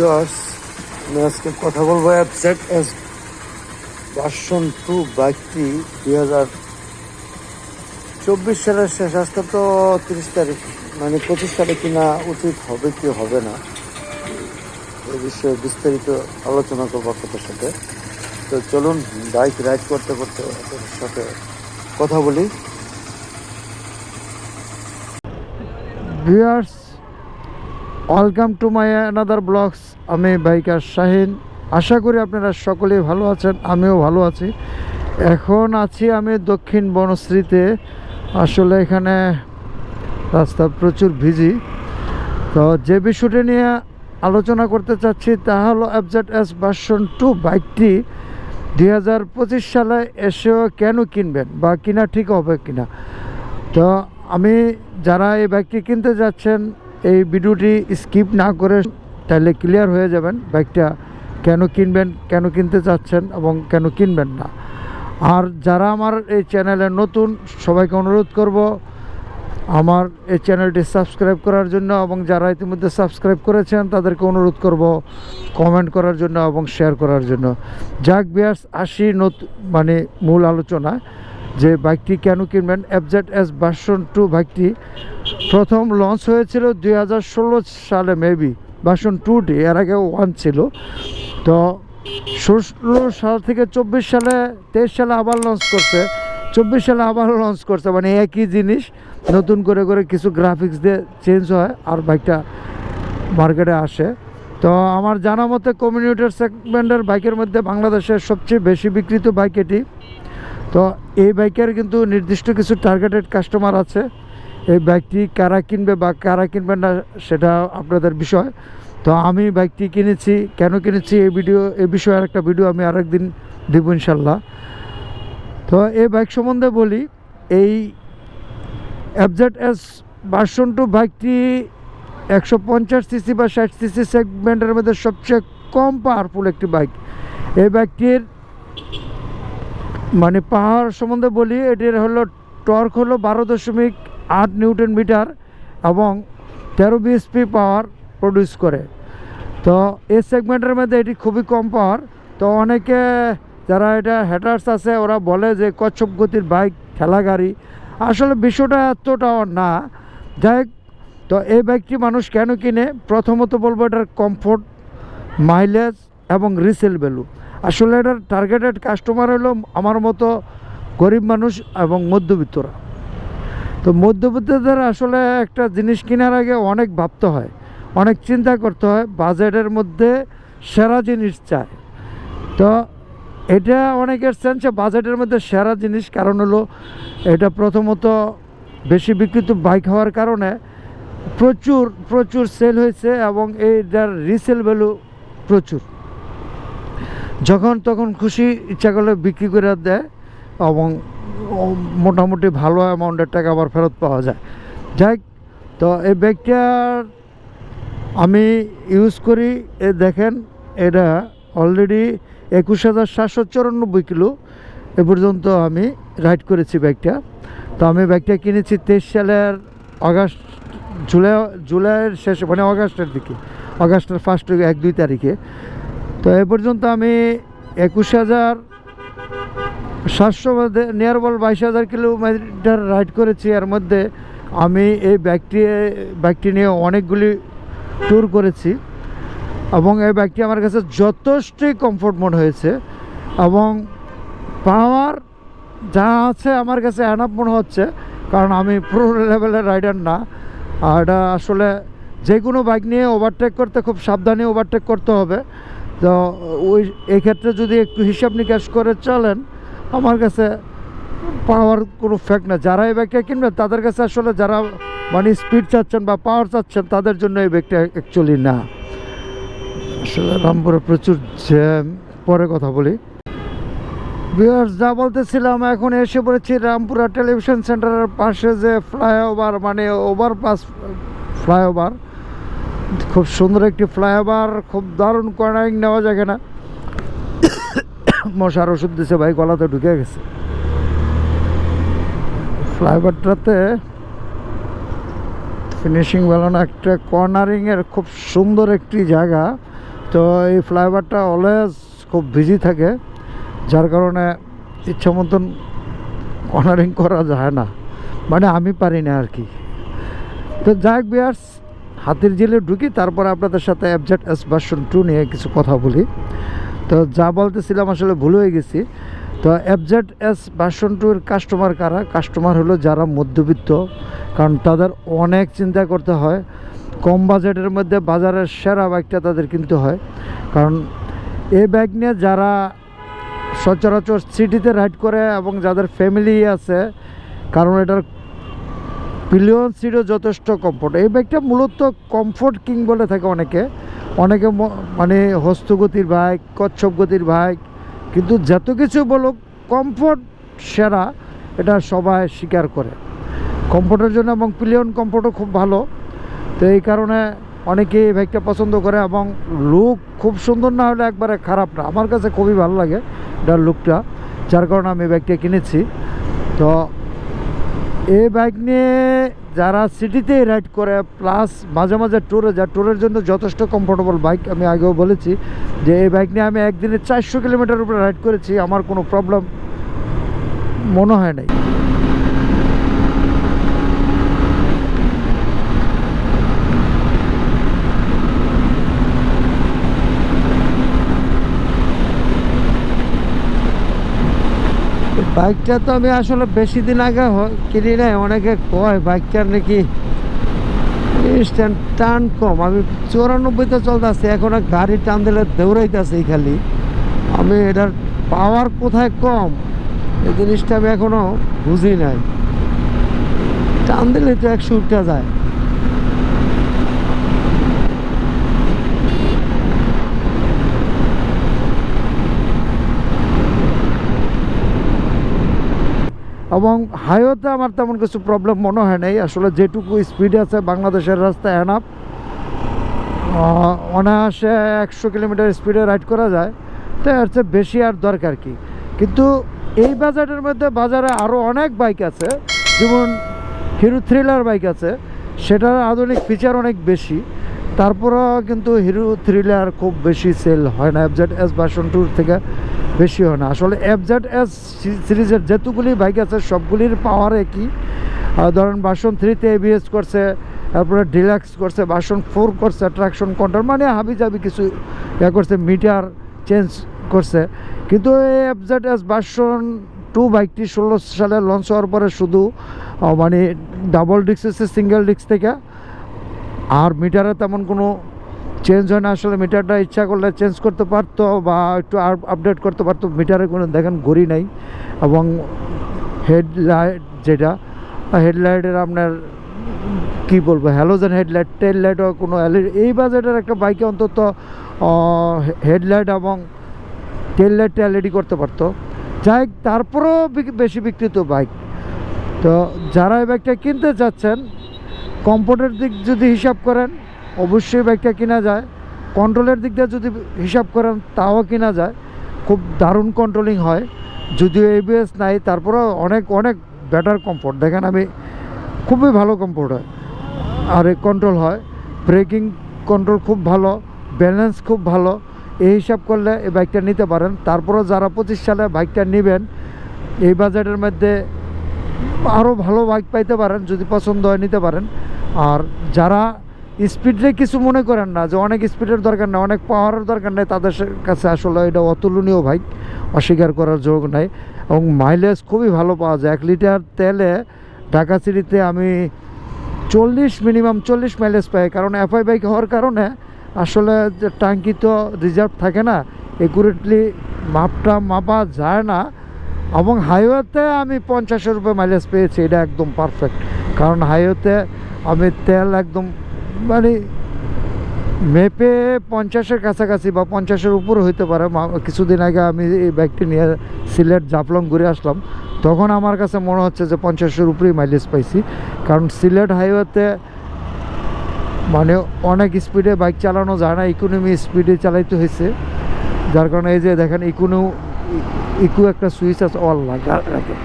Viewers, আমি আজকে কথা বলবো FZS ভার্সন 2 বাইকটি 2024 সালের শেষ, আজকে তো 30 তারিখ, মানে 25 তারিখ কিনা উচিত হবে কি হবে না এই বিষয়ে বিস্তারিত আলোচনা করবো আপনাদের সাথে। তো চলুন বাইক রাইড করতে করতে আপনাদের সাথে কথা বলি। Viewers, welcome to my another blogs. আমি বাইকার শাহিন। আশা করি আপনারা সকলেই ভালো আছেন, আমিও ভালো আছি। এখন আছি আমি দক্ষিণ বনশ্রীতে। আসলে এখানে রাস্তা প্রচুর ভিজি। তো যে বিষয়টি নিয়ে আলোচনা করতে চাচ্ছি তা হলো FZS ভার্সন 2 বাইকটি 2025 সালে এসেও কেন কিনবেন বা কিনা ঠিক হবে কিনা। তো আমি যারা এই বাইকটি কিনতে যাচ্ছেন এই ভিডিওটি স্কিপ না করে তাহলে ক্লিয়ার হয়ে যাবেন বাইকটা কেন কিনবেন, কেন কিনতে চাচ্ছেন এবং কেন কিনবেন না। আর যারা আমার এই চ্যানেলে নতুন, সবাইকে অনুরোধ করব আমার এই চ্যানেলটি সাবস্ক্রাইব করার জন্য, এবং যারা ইতিমধ্যে সাবস্ক্রাইব করেছেন তাদেরকে অনুরোধ করব কমেন্ট করার জন্য এবং শেয়ার করার জন্য। যাক ভিউয়ার্স, আসি মানে মূল আলোচনা যে বাইকটি কেন কিনবেন। FZS ভার্সন 2 বাইকটি প্রথম লঞ্চ হয়েছিল 2016 সালে, মেবি ভার্সন 2টি, এর আগে 1 ছিল। তো 16 সাল থেকে 24 সালে, 23 সালে আবার লঞ্চ করছে, 24 সালে আবার লঞ্চ করছে, মানে একই জিনিস নতুন করে করে কিছু গ্রাফিক্স দিয়ে চেঞ্জ হয় আর বাইকটা মার্কেটে আসে। তো আমার জানা মতে কমিউটার সেগমেন্টের বাইকের মধ্যে বাংলাদেশের সবচেয়ে বেশি বিক্রিত বাইক এটি। তো এই বাইকের কিন্তু নির্দিষ্ট কিছু টার্গেটেড কাস্টমার আছে। এই বাইকটি কারা কিনবে বা কারা কিনবে না সেটা আপনাদের বিষয়। তো আমি বাইকটি কিনেছি, কেন কিনেছি এই বিষয়ে একটা ভিডিও আমি আরেকদিন দেব ইনশাল্লাহ। তো এই বাইক সম্বন্ধে বলি, এই FZS ভার্সন 2 বাইকটি 150 সিসি বা 60 সিসি সেগমেন্টের মধ্যে সবচেয়ে কম পাওয়ারফুল একটি বাইক। এই বাইকটির মানে পাওয়ার সম্বন্ধে বলি, এটির হলো টর্ক হলো 12.8 নিউটন মিটার এবং 13 bhp পাওয়ার প্রডিউস করে। তো এই সেগমেন্টের মধ্যে এটি খুবই কম পাওয়ার। তো অনেকে যারা এটা হ্যাটার্স আছে ওরা বলে যে কচ্ছপ গতির বাইক, ঠেলা গাড়ি, আসলে বিষয়টা এতটাও না। যাই হোক, তো এই বাইকটি মানুষ কেন কিনে, প্রথমত বলবো এটার কমফোর্ট, মাইলেজ এবং রিসেল ভ্যালু। আসলে এটার টার্গেটেড কাস্টমার হলো আমার মতো গরিব মানুষ এবং মধ্যবিত্তরা। তো মধ্যবিত্তদের আসলে একটা জিনিস কেনার আগে অনেক ভাবতে হয়, অনেক চিন্তা করতে হয়, বাজেটের মধ্যে সেরা জিনিস চায়। তো এটা অনেকের সেন্সে বাজেটের মধ্যে সেরা জিনিস, কারণ হলো এটা প্রথমত বেশি বিক্রিত বাইক হওয়ার কারণে প্রচুর প্রচুর সেল হয়েছে এবং এইটার রিসেল ভ্যালু প্রচুর। যখন তখন খুশি ইচ্ছা করলে বিক্রি করে দেয় এবং মোটামুটি ভালো অ্যামাউন্টের টাকা আবার ফেরত পাওয়া যায়। যাই, তো এই ব্যাগটার আমি ইউজ করি, দেখেন এটা অলরেডি 21,794 কিলো এ পর্যন্ত আমি রাইড করেছি ব্যাগটা। তো আমি ব্যাগটা কিনেছি 23 সালের জুলাইয়ের শেষে, মানে অগাস্টের দিকে, অগাস্টের ফার্স্ট উইক 1-2 তারিখে। তো এ পর্যন্ত আমি 21,700 নিয়ার বল 22,000 কিলোমিটার রাইড করেছি। এর মধ্যে আমি এই বাইকটি নিয়ে অনেকগুলি ট্যুর করেছি এবং এই বাইকটি আমার কাছে যথেষ্টই কমফোর্ট মনে হয়েছে এবং পাওয়ার যা আছে আমার কাছে এনাফ মনে হচ্ছে, কারণ আমি প্রো লেভেলের রাইডার না। আর এটা আসলে যে কোনো বাইক নিয়ে ওভারটেক করতে খুব সাবধানে ওভারটেক করতে হবে। তো এই ক্ষেত্রে যদি একটু হিসাব নিকাশ করে চলেন, আমার কাছে পাওয়ার কোনো ফ্যাক্ট না। যারা এই বাইকটা কিনবেন তাদের কাছে আসলে যারা মানে স্পিড চাচ্ছেন বা পাওয়ার চাচ্ছেন তাদের জন্য এই বাইকটা অ্যাকচুয়ালি না। আসলে রামপুরে প্রচুর জ্যাম, পরে কথা বলি। ভিউয়ার্স, যা বলতেছিলাম, এখন এসে পড়েছি রামপুরা টেলিভিশন সেন্টারের পাশে যে ফ্লাইওভার, মানে ওভারপাস ফ্লাইওভার, খুব সুন্দর একটি ফ্লাইওভার, খুব দারুণ কর্নারিং নেওয়া যায় না। মশার ওষুধ দিছে ভাই, গলাতে ঢুকে গেছে। ফ্লাইওভারটাতে ফিনিশিং ভালো না, একটা কর্নারিংয়ের খুব সুন্দর একটি জায়গা, তো এই ফ্লাইওভারটা অলওয়েজ খুব বিজি থাকে, যার কারণে ইচ্ছা মতন কর্নারিং করা যায় না, মানে আমি পারি না আর কি। তো যাই বিয়ার্স, হাতির ঝিলে ঢুকি, তারপরে আপনাদের সাথে FZ-S ভার্সন 2 নিয়ে কিছু কথা বলি। তো যা বলতেছিলাম আসলে ভুল হয়ে গেছি। তো FZ-S ভার্সন 2 এর কাস্টমার কারা? কাস্টমার হলো যারা মধ্যবিত্ত, কারণ তাদের অনেক চিন্তা করতে হয়। কম বাজেটের মধ্যে বাজারের সেরা বাইকটা তাদের কিনতে হয়, কারণ এই বাইক নিয়ে যারা সচরাচর সিটিতে রাইড করে এবং যাদের ফ্যামিলি আছে, কারণ এটার পিলিয়ন সিটও যথেষ্ট কমফোর্ট। এই বাইকটা মূলত কমফোর্ট কিং বলে থাকে অনেকে, মানে হস্তগতির বাইক, কচ্ছপ গতির বাইক, কিন্তু যত কিছু বলুক কমফোর্ট সেরা, এটা সবাই স্বীকার করে কমফোর্টের জন্য, এবং পিলিয়ন কমফোর্টও খুব ভালো। তো এই কারণে অনেকেই এই বাইকটা পছন্দ করে, এবং লুক খুব সুন্দর না হলে একবারে খারাপ না, আমার কাছে খুবই ভালো লাগে এটার লুকটা, যার কারণে আমি এই বাইকটা কিনেছি। তো এই বাইক নিয়ে যারা সিটিতেই রাইড করে প্লাস মাঝে মাঝে ট্যুরে যায়, ট্যুরের জন্য যথেষ্ট কমফোর্টেবল বাইক। আমি আগেও বলেছি যে এই বাইক নিয়ে আমি একদিনে 400 কিলোমিটার উপরে রাইড করেছি, আমার কোনো প্রবলেম মনে হয় নাই। বাইকটা তো আমি আসলে বেশি দিন আগে কিনি নাই, অনেকে কয় বাইকটার নাকি টান কম। আমি 94তে চলতেছি, এখন গাড়ি টান দিলে দৌড়াইতেছে খালি। আমি এটার পাওয়ার কোথায় কম এই জিনিসটা আমি এখনো বুঝি নাই, টান দিলে তো 100 উঠা যায়। এবং হাইওয়েতে আমার তেমন কিছু প্রবলেম মনে হয় নাই, আসলে যেটুকু স্পিড আছে বাংলাদেশের রাস্তায় এনাফ, অনায়াসে 100 কিলোমিটার স্পিডে রাইড করা যায়। তো এর চেয়ে বেশি আর দরকার কি। কিন্তু এই বাজেটের মধ্যে বাজারে আরও অনেক বাইক আছে, যেমন হিরো থ্রিলার বাইক আছে, সেটার আধুনিক ফিচার অনেক বেশি, তারপরেও কিন্তু হিরো থ্রিলার খুব বেশি সেল হয় না, FZ-S ভার্সন 2 থেকে বেশি হয় না। আসলে FZ-S সিরিজের যেতগুলি বাইক আছে সবগুলির পাওয়ার একই। ধরেন ভার্সন 3তে ABS করছে, তারপরে ডিলাক্স করছে, ভার্সন 4 করছে ট্রাকশন কন্ট্রোল, মানে হাবি জাবি কিছু করছে, মিটার চেঞ্জ করছে। কিন্তু এই FZ-S ভার্সন 2 বাইকটি 16 সালে লঞ্চ হওয়ার পরে শুধু মানে ডাবল ডিস্ক এসে সিঙ্গেল ডিস্ক থেকে, আর মিটারে তেমন কোনো চেঞ্জ হয় না। আসলে মিটারটা ইচ্ছা করলে চেঞ্জ করতে পারতো বা একটু আপডেট করতে পারতো, মিটারে কোনো দেখেন ঘড়ি নাই। এবং হেডলাইট, যেটা হেডলাইটের আপনার কি বলবো, হ্যালোজেন হেডলাইট, টেল লাইটও কোনো এই বাজেটের একটা বাইকে অন্তত হেডলাইট এবং টেল লাইটটা LED করতে পারতো। যাই তারপরেও বেশি বিক্রিত বাইক। তো যারা এই বাইকটা কিনতে চাচ্ছেন, কমফোর্টের দিক যদি হিসাব করেন অবশ্যই বাইকটা কেনা যায়, কন্ট্রোলের দিক দিয়ে যদি হিসাব করেন তাও কেনা যায়, খুব দারুণ কন্ট্রোলিং হয়। যদিও ABS নাই, তারপরেও অনেক অনেক বেটার কমফোর্ট। দেখেন আমি খুবই ভালো কমফোর্ট হয়, আর কন্ট্রোল হয়, ব্রেকিং কন্ট্রোল খুব ভালো, ব্যালেন্স খুব ভালো। এই হিসাব করলে এই বাইকটা নিতে পারেন। তারপরেও যারা 25 সালে বাইকটা নেবেন, এই বাজেটের মধ্যে আরও ভালো বাইক পাইতে পারেন, যদি পছন্দ হয় নিতে পারেন। আর যারা স্পিডে কিছু মনে করেন না, যে অনেক স্পিডের দরকার নেই, অনেক পাওয়ারের দরকার নেই, তাদের কাছে আসলে এটা অতুলনীয় বাইক, অস্বীকার করার যোগ নাই। এবং মাইলেজ খুবই ভালো পাওয়া যায়। 1 লিটার তেলে ঢাকা সিটিতে আমি মিনিমাম 40 মাইলেজ পাই, কারণ FI বাইক হওয়ার কারণে আসলে যে ট্যাঙ্কি তো রিজার্ভ থাকে না, একুরেটলি মাপটা মাপা যায় না। এবং হাইওয়েতে আমি 50-এর উপরে মাইলেজ পেয়েছি, এটা একদম পারফেক্ট। কারণ হাইওয়েতে আমি তেল একদম মানে মেপে 50-এর কাছাকাছি বা 50-এর উপরে হইতে পারে। কিছুদিন আগে আমি এই বাইকটি নিয়ে সিলেট জাফলং ঘুরে আসলাম, তখন আমার কাছে মনে হচ্ছে যে 50-এর উপরেই মাইলেজ পাইছি। কারণ সিলেট হাইওয়েতে মানে অনেক স্পিডে বাইক চালানো যায় না, ইকোনমি স্পিডে চালাইতে হয়েছে, যার কারণে এই যে দেখেন ইকো একটা সুইচ আছে, অল লাগে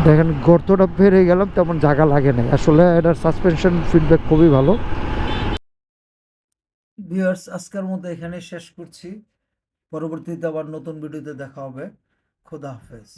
দেখেন গর্তটা ফেরে গেলাম, তেমন জায়গা লাগে না। আসলে এটার সাসপেনশন ফিডব্যাক খুবই ভালো। ভিউয়ার্স, আজকের মতো এখানে শেষ করছি। পরবর্তীতে আবার নতুন ভিডিওতে দেখা হবে। খোদা হাফেজ।